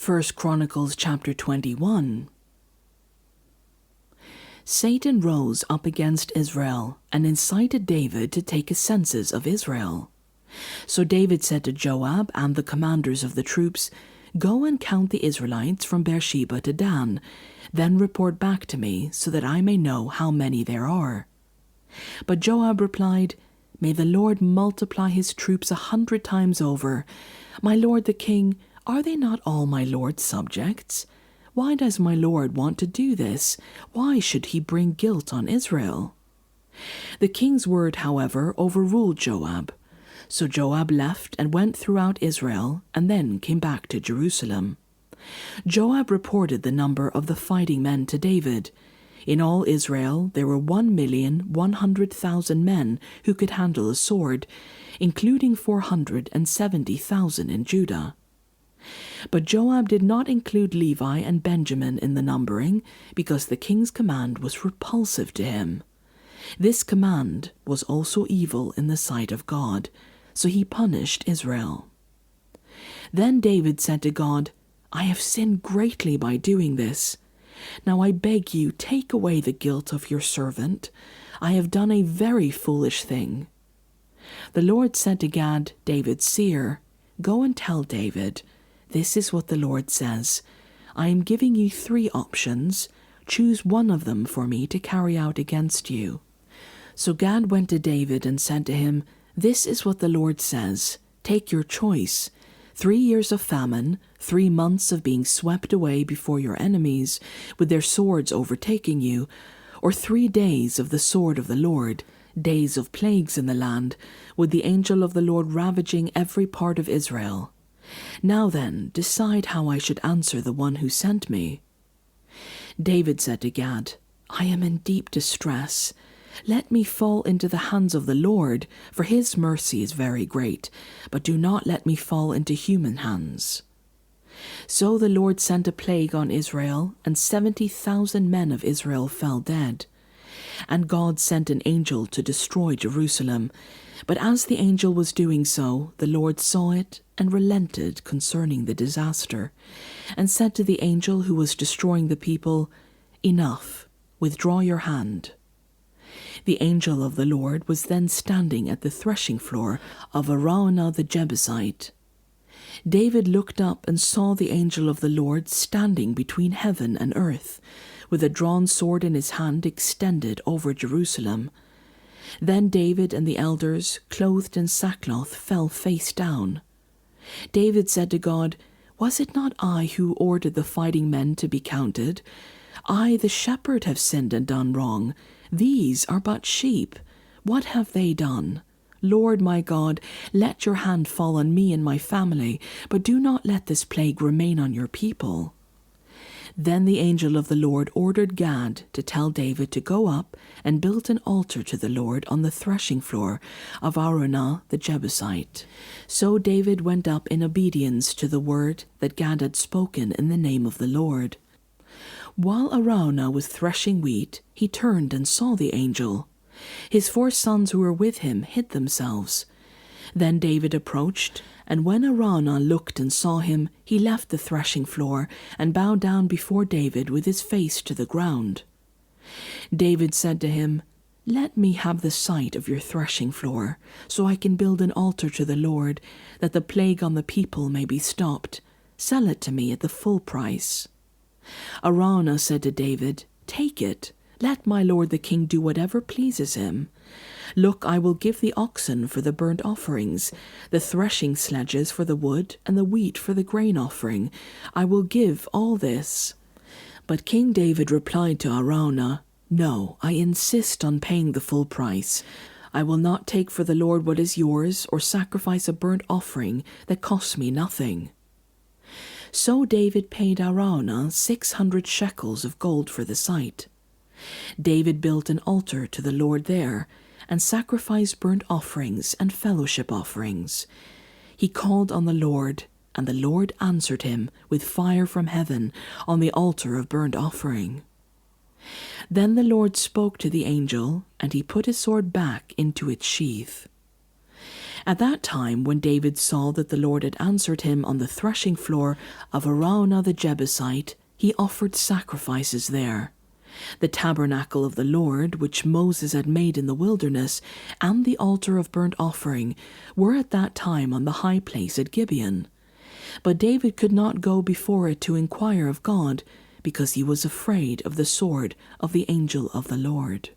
1 Chronicles chapter 21. Satan rose up against Israel and incited David to take a census of Israel. So David said to Joab and the commanders of the troops, "Go and count the Israelites from Beersheba to Dan, then report back to me so that I may know how many there are." But Joab replied, "May the Lord multiply his troops 100 times over. My lord the king, are they not all my lord's subjects? Why does my lord want to do this? Why should he bring guilt on Israel?" The king's word, however, overruled Joab. So Joab left and went throughout Israel and then came back to Jerusalem. Joab reported the number of the fighting men to David. In all Israel there were 1,100,000 men who could handle a sword, including 470,000 in Judah. But Joab did not include Levi and Benjamin in the numbering, because the king's command was repulsive to him. This command was also evil in the sight of God, so he punished Israel. Then David said to God, "I have sinned greatly by doing this. Now I beg you, take away the guilt of your servant. I have done a very foolish thing." The Lord said to Gad, David's seer, "Go and tell David, this is what the Lord says. I am giving you 3 options. Choose one of them for me to carry out against you." So Gad went to David and said to him, "This is what the Lord says. Take your choice. 3 years of famine, 3 months of being swept away before your enemies, with their swords overtaking you, or 3 days of the sword of the Lord, days of plagues in the land, with the angel of the Lord ravaging every part of Israel. Now then, decide how I should answer the one who sent me." David said to Gad, "I am in deep distress. Let me fall into the hands of the Lord, for his mercy is very great, but do not let me fall into human hands." So the Lord sent a plague on Israel, and 70,000 men of Israel fell dead. And God sent an angel to destroy Jerusalem. But as the angel was doing so, the Lord saw it and relented concerning the disaster, and said to the angel who was destroying the people, "Enough, withdraw your hand." The angel of the Lord was then standing at the threshing floor of Araunah the Jebusite. David looked up and saw the angel of the Lord standing between heaven and earth, with a drawn sword in his hand extended over Jerusalem. Then David and the elders, clothed in sackcloth, fell face down. David said to God, "Was it not I who ordered the fighting men to be counted? I, the shepherd, have sinned and done wrong. These are but sheep. What have they done? Lord my God, let your hand fall on me and my family, but do not let this plague remain on your people." Then the angel of the Lord ordered Gad to tell David to go up and build an altar to the Lord on the threshing floor of Araunah the Jebusite. So David went up in obedience to the word that Gad had spoken in the name of the Lord. While Araunah was threshing wheat, he turned and saw the angel. His 4 sons who were with him hid themselves. Then David approached, and when Araunah looked and saw him, he left the threshing floor and bowed down before David with his face to the ground. David said to him, "Let me have the site of your threshing floor, so I can build an altar to the Lord, that the plague on the people may be stopped. Sell it to me at the full price." Araunah said to David, "Take it. Let my lord the king do whatever pleases him. Look, I will give the oxen for the burnt offerings, the threshing sledges for the wood, and the wheat for the grain offering. I will give all this." But King David replied to Araunah, "No, I insist on paying the full price. I will not take for the Lord what is yours, or sacrifice a burnt offering that costs me nothing." So David paid Araunah 600 shekels of gold for the site. David built an altar to the Lord there, and sacrificed burnt offerings and fellowship offerings. He called on the Lord, and the Lord answered him with fire from heaven on the altar of burnt offering. Then the Lord spoke to the angel, and he put his sword back into its sheath. At that time, when David saw that the Lord had answered him on the threshing floor of Araunah the Jebusite, he offered sacrifices there. The tabernacle of the Lord, which Moses had made in the wilderness, and the altar of burnt offering were at that time on the high place at Gibeon. But David could not go before it to inquire of God, because he was afraid of the sword of the angel of the Lord.